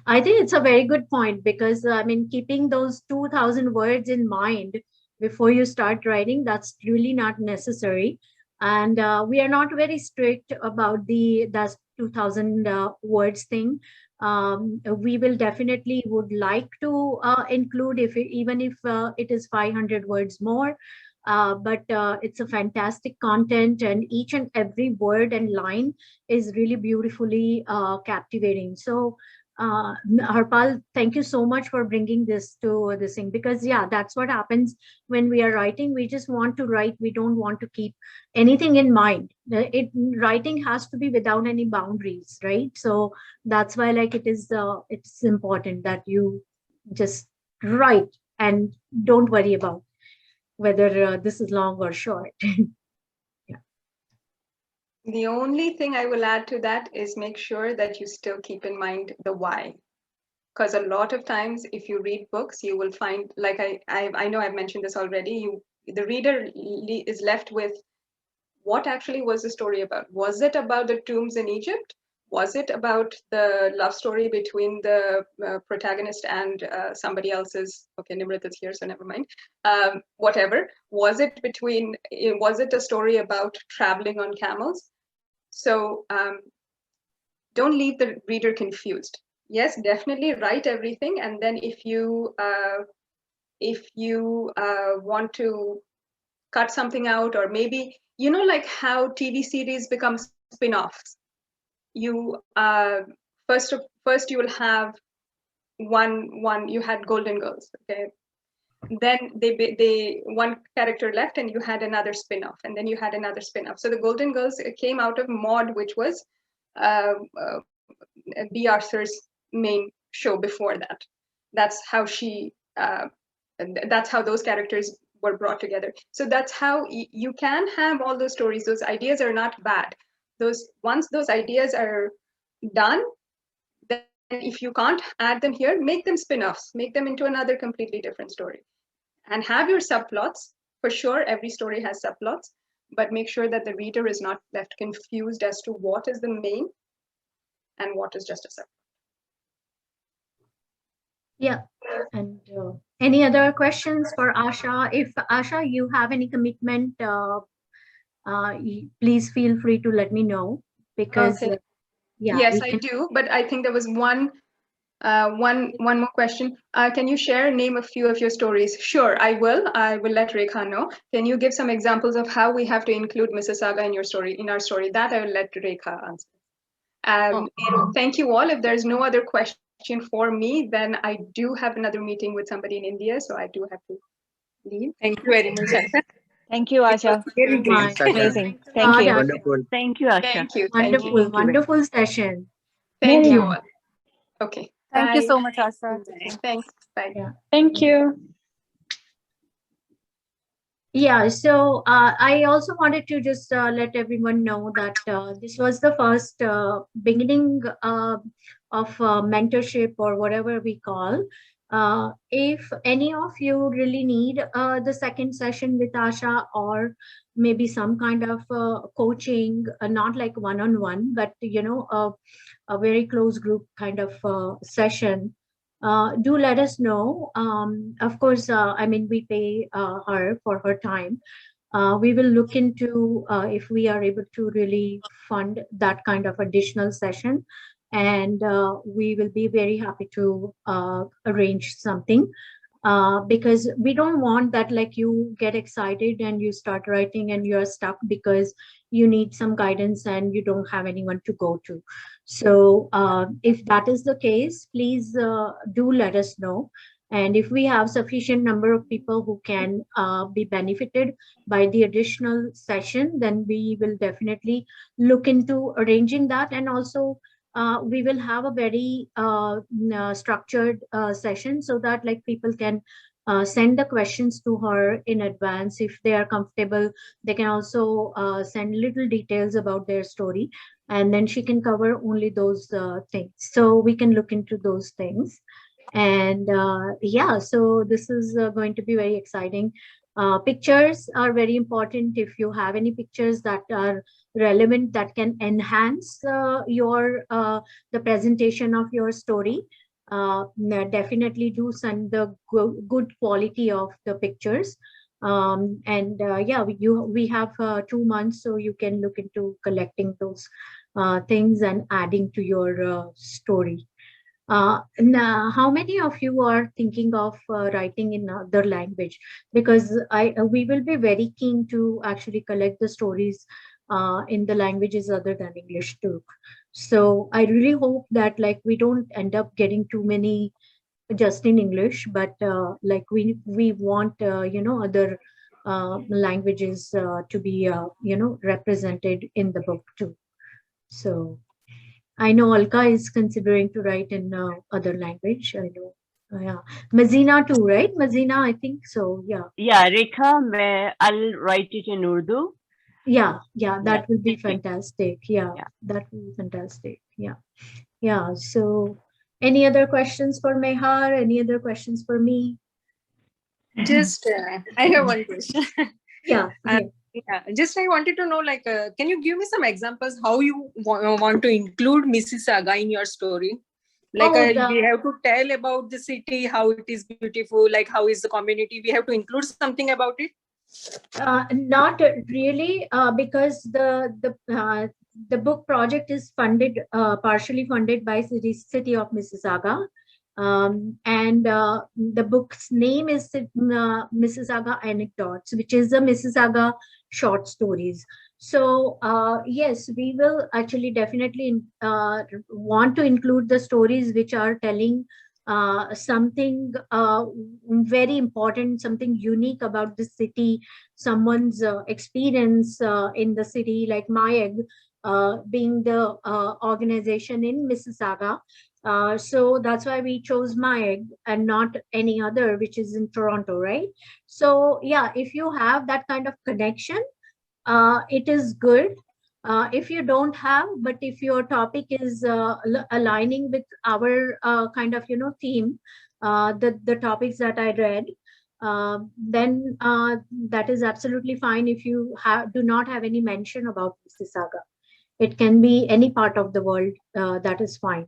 I think it's a very good point because I mean, keeping those 2000 words in mind before you start writing, that's really not necessary. And we are not very strict about that 2000 words thing. We will definitely would like to include even if it is 500 words more. But it's a fantastic content, and each and every word and line is really beautifully captivating. So Harpal, thank you so much for bringing this to this thing, because yeah, that's what happens when we are writing. We just want to write. We don't want to keep anything in mind. Writing has to be without any boundaries, right? So that's why it's important that you just write and don't worry about whether this is long or short. Yeah. The only thing I will add to that is make sure that you still keep in mind the why. Because a lot of times, if you read books, you will find, like I know I've mentioned this already, the reader is left with what actually was the story about? Was it about the tombs in Egypt? Was it about the love story between the protagonist and somebody else's? Okay, Nimrita's here, so never mind. Whatever. Was it a story about traveling on camels? So don't leave the reader confused. Yes, definitely write everything, and then if you want to cut something out, or maybe like how TV series become spin-offs. You first you will have one you had Golden Girls, okay, then they one character left and you had another spin-off, and then you had another spin-off. So the Golden Girls came out of Maude, which was B. Arthur's main show before that. That's how that's how those characters were brought together. So that's how you can have all those stories. Those ideas are not bad. Once those ideas are done, then if you can't add them here, make them spin-offs, make them into another completely different story, and have your subplots. For sure, every story has subplots, but make sure that the reader is not left confused as to what is the main and what is just a subplot. Yeah. And any other questions for Asha? If Asha, you have any commitment, please feel free to let me know, because okay. yeah, Yes, I do, but I think there was one more question. Can you name a few of your stories? Sure, I will. I will let Rekha know. Can you give some examples of how we have to include Mississauga in our story? That I will let Rekha answer. And thank you all. If there's no other question for me, then I do have another meeting with somebody in India, so I do have to leave. Thank you very much, Asha. Thank you, Asha. very much. Amazing. Thank you. Wonderful. Thank you, Asha. Thank you. Wonderful, wonderful session. Thank you Yeah. all. Okay. Thank you Bye. so much, Asha. Thanks. Bye. Yeah. Thank you. Yeah, so I also wanted to just let everyone know that this was the first beginning of mentorship, or whatever we call. If any of you really need the second session with Asha, or maybe some kind of coaching, not like one-on-one, but a very close group kind of session, do let us know. Of course, I mean, we pay her for her time. We will look into if we are able to really fund that kind of additional session, and we will be very happy to arrange something. Because we don't want that, like, you get excited and you start writing and you're stuck because you need some guidance and you don't have anyone to go to. So if that is the case, please do let us know. And if we have sufficient number of people who can be benefited by the additional session, then we will definitely look into arranging that. And also we will have a very structured session, so that like people can send the questions to her in advance. If they are comfortable, they can also send little details about their story, and then she can cover only those things. So we can look into those things. And yeah, so this is going to be very exciting. Pictures are very important. If you have any pictures that are relevant, that can enhance the presentation of your story, definitely do send the good quality of the pictures. And yeah, we have 2 months, so you can look into collecting those things and adding to your story. Now, how many of you are thinking of writing in other language? Because we will be very keen to actually collect the stories in the languages other than English too. So I really hope that like we don't end up getting too many just in English, but like we want other languages to be represented in the book too. So I know Alka is considering to write in other language. I know. Yeah. Mazina too, right? Mazina, I think so. Yeah. Yeah, Rekha, I'll write it in Urdu. Yeah, that Yeah, will be definitely. fantastic. Yeah, Yeah. that will be fantastic. Yeah. So, any other questions for Mehar? Any other questions for me? Just, I have one question. Yeah, Uh, yeah. yeah, just I wanted to know, like, can you give me some examples how you want to include Mississauga in your story? Like, Oh, we have to tell about the city, how it is beautiful, like how is the community. We have to include something about it. not really, because the book project is funded, partially funded by city of Mississauga, and the book's name is Mississauga Anecdotes, which is the Mississauga short stories. So yes, we will actually definitely want to include the stories which are telling something very important, something unique about the city, someone's experience in the city, like MyEgg being the organization in Mississauga. So that's why we chose MyEgg and not any other, which is in Toronto, right? So yeah, if you have that kind of connection, it is good. If you don't have, but if your topic is aligning with our kind of theme, the topics that I read, then that is absolutely fine. If you do not have any mention about Mississauga, it can be any part of the world. That is fine.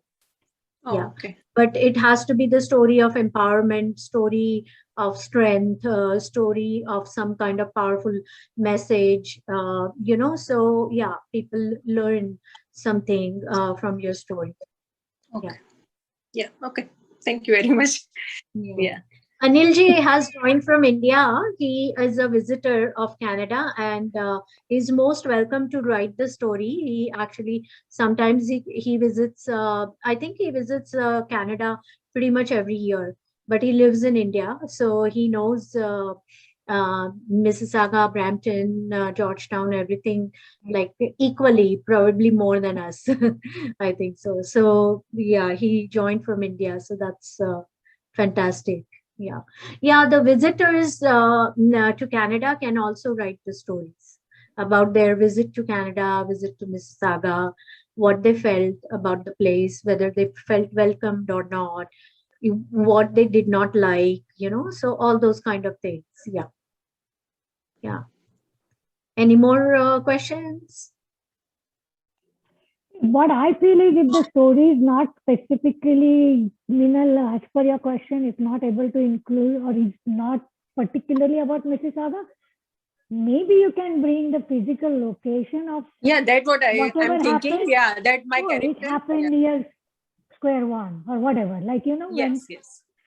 Oh, Yeah, okay. but it has to be the story of empowerment, story of strength, story of some kind of powerful message, so yeah, people learn something from your story. Okay. Yeah. Yeah. Okay. Thank you very much. Yeah. Yeah. Anilji has joined from India. He is a visitor of Canada, and he's most welcome to write the story. He actually sometimes he visits. I think he visits Canada pretty much every year, but he lives in India, so he knows Mississauga, Brampton, Georgetown, everything like equally, probably more than us. I think so. So yeah, he joined from India, so that's fantastic. Yeah, the visitors to Canada can also write the stories about their visit to Canada, visit to Mississauga, what they felt about the place, whether they felt welcomed or not, what they did not like, so all those kind of things. Yeah. Any more questions? What I feel is if the story is not specifically, as per your question, is not able to include or is not particularly about Mississauga, maybe you can bring the physical location of That's what whatever I'm thinking. happened. Yeah, that my Oh, character. it happened near Square One or whatever. Like, when. Yes.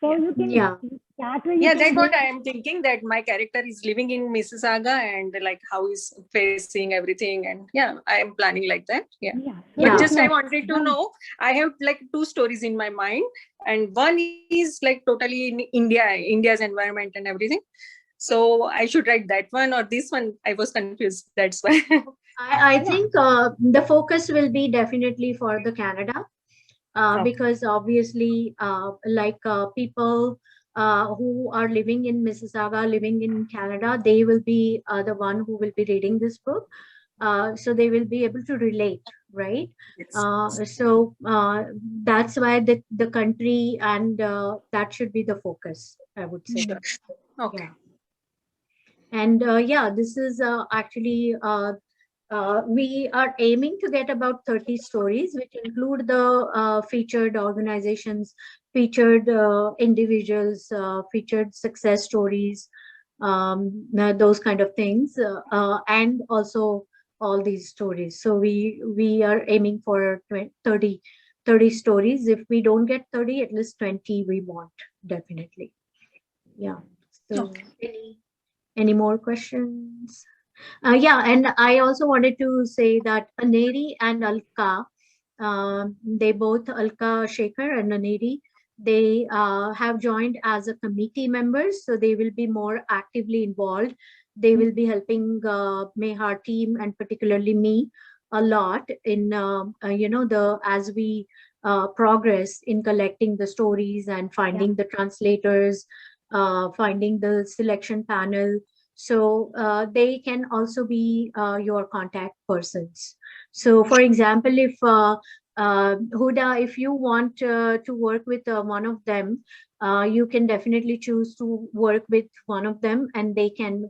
So Yeah. you can, Yeah. that way you Yeah, can that's what bring. I am thinking, that my character is living in Mississauga and like how he's facing everything. And yeah, I am planning like that. Yeah. Yeah. So But Yeah. just I like wanted to know, I have like two stories in my mind, and one is like totally in India's environment and everything. So I should write that one or this one. I was confused. That's why. I Yeah. think the focus will be definitely for the Canada. Okay. Because obviously, people who are living in Mississauga, living in Canada, they will be the one who will be reading this book. So they will be able to relate, right? Yes. So that's why the country and that should be the focus, I would say. Sure. Okay. Yeah. And this is actually we are aiming to get about 30 stories, which include the featured organizations, featured individuals, featured success stories, those kind of things, and also all these stories. So we are aiming for 30 stories. If we don't get 30, at least 20 we want, definitely. Yeah. So Okay. any more questions? And I also wanted to say that Aneri and Alka, they both, Alka Shekhar and Aneri, they have joined as a committee members, so they will be more actively involved. They will be helping MEHAR team and particularly me a lot in, as we progress in collecting the stories and finding the translators, finding the selection panel. So they can also be your contact persons. So for example, if Huda, if you want to work with one of them, you can definitely choose to work with one of them, and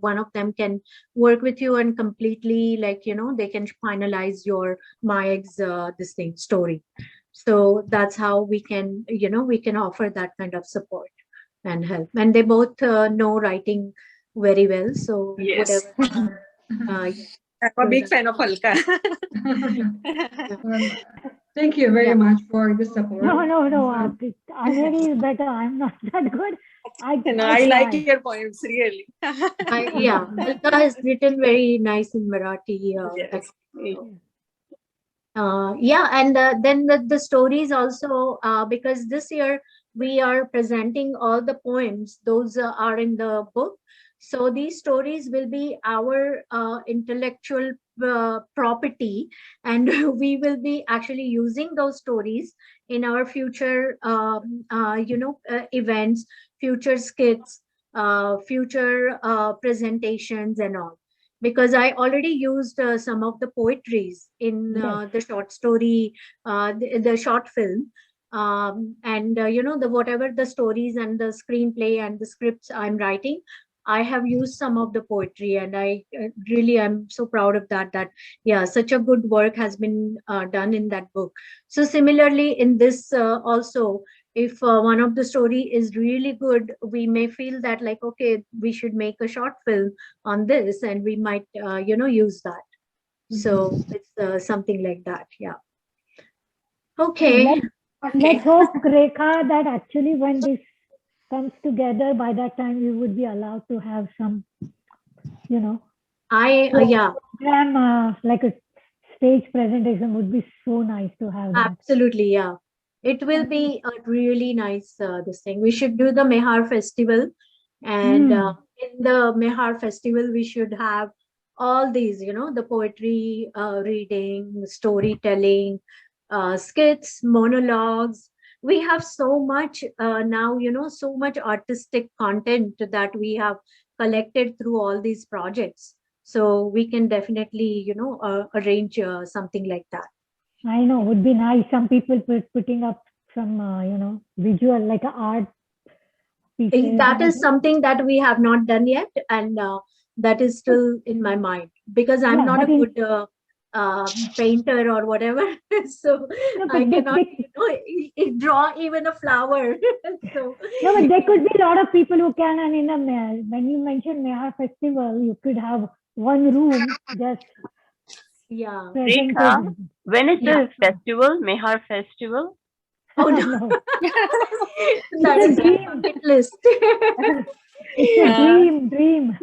one of them can work with you and completely, like, they can finalize your MyEggs this thing story. So that's how we can, we can offer that kind of support and help. And they both know writing very well. So Yes. whatever. Yeah. I'm a So big that- fan of Alka. Well, thank you very Yeah. much for the support. No, Aneri is better. I'm not that good. I like try. your poems, really. Yeah, Alka has written very nice in Marathi. Yes. Yeah, and then the stories also, because this year we are presenting all the poems, those are in the book. So these stories will be our intellectual property, and we will be actually using those stories in our future, events, future skits, future presentations, and all, because I already used some of the poetries in the short story, the short film. And the whatever the stories and the screenplay and the scripts I'm writing, I have used some of the poetry, and I really am so proud of that. That yeah, such a good work has been done in that book. So similarly, in this also, if one of the story is really good, we may feel that, like, okay, we should make a short film on this, and we might use that. So it's something like that. Yeah. Okay. Let's hope, Rekha, that actually when this comes together, by that time we would be allowed to have some, Yeah, program, like a stage presentation would be so nice to have that. absolutely. Yeah, it will be a really nice this thing. We should do the MEHAR festival, and in the MEHAR festival we should have all these, the poetry reading, storytelling, skits, monologues. We have so much now, so much artistic content that we have collected through all these projects. So we can definitely, arrange something like that. I know, would be nice. Some people putting up some, visual, like a art pieces. That is something that we have not done yet, and that is still in my mind, because I'm not a good painter or whatever. So I cannot draw even a flower. So no, but there could be a lot of people who can, and in a when you mentioned MEHAR festival, you could have one room just yeah. Rekha, when is the festival, MEHAR festival? Oh no, that is a bucket list. It's a dream.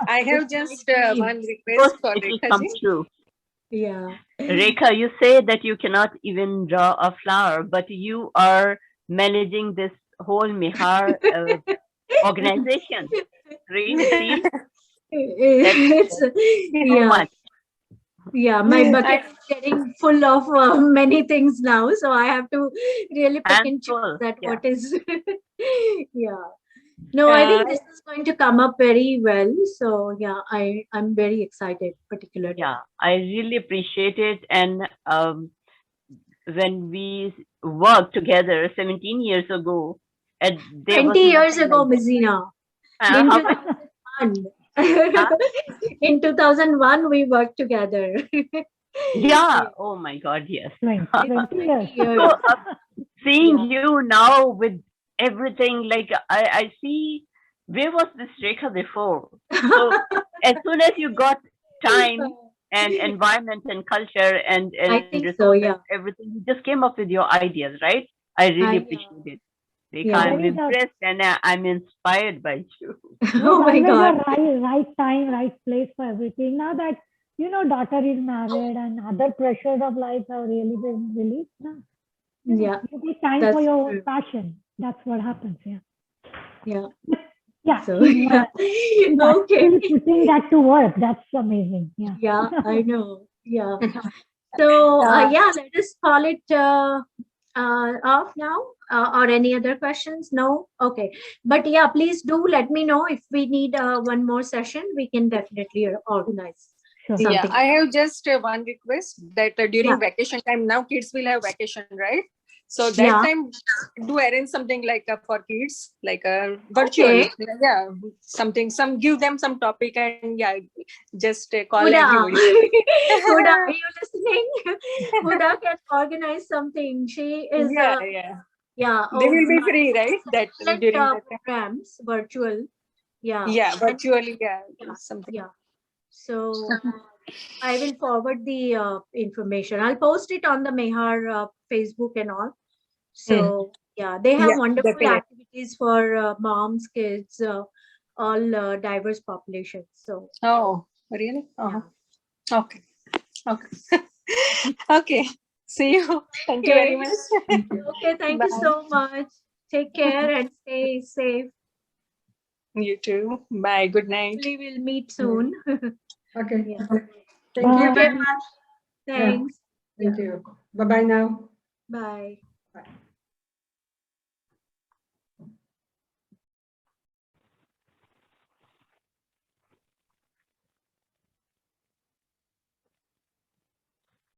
I have just one request for It will Rekha come ji. true. Yeah. Rekha, you say that you cannot even draw a flower, but you are managing this whole MEHAR organization. Really? It's so much. Yeah, my bucket is getting full of many things now, so I have to really pick and choose that what is. Yeah. No, I think this is going to come up very well. So yeah, I'm very excited, particularly. Yeah, I really appreciate it. And when we worked together 17 years ago, 20 years ago, Mizina. In 2001. In 2001, we worked together. Yeah. Oh my God. Yes. 20 years. So, seeing you now with everything, like I see, where was this Rekha before? So as soon as you got time and environment and culture and resources, everything, you just came up with your ideas, right? I really appreciate it. Rekha, I'm impressed and I'm inspired by you. Oh my God. Right time, right place for everything. Now that, daughter is married and other pressures of life have really been released. You take time for your passion. That's what happens. Yeah. Yeah. Yeah. So, okay. Putting that to work. That's amazing. Yeah. Yeah, I know. Yeah. So, let us call it off now, or any other questions? No? Okay. But yeah, please do let me know if we need one more session. We can definitely organize Sure. something. Yeah, I have just one request that during Yeah. vacation time, now kids will have vacation, right? So that Yeah. time, do arrange something like for kids, like virtual. Okay. Yeah, some give them some topic and yeah, just call Huda, everybody. Huda, are you listening? Huda can organize something. She is, Yeah, yeah. yeah. They will be Oh, free, right? That excellent during that time. programs, virtual. Yeah. Yeah, And virtually, yeah, yeah, something. yeah. So I will forward the information. I'll post it on the MEHAR Facebook and all. So yeah, they have Yeah, wonderful definitely. activities for moms, kids, all diverse populations. So Oh, really? yeah. Okay. Okay. Okay. See you. Thank you very Okay. much. Thank you. Okay. Thank you Bye. so much. Take care and stay safe. You too. Bye. Good night. Hopefully we'll meet soon. Okay. Yeah. Thank you Okay, very bye. much. Yeah. Thanks. Thank you. Bye-bye now. Bye. Bye.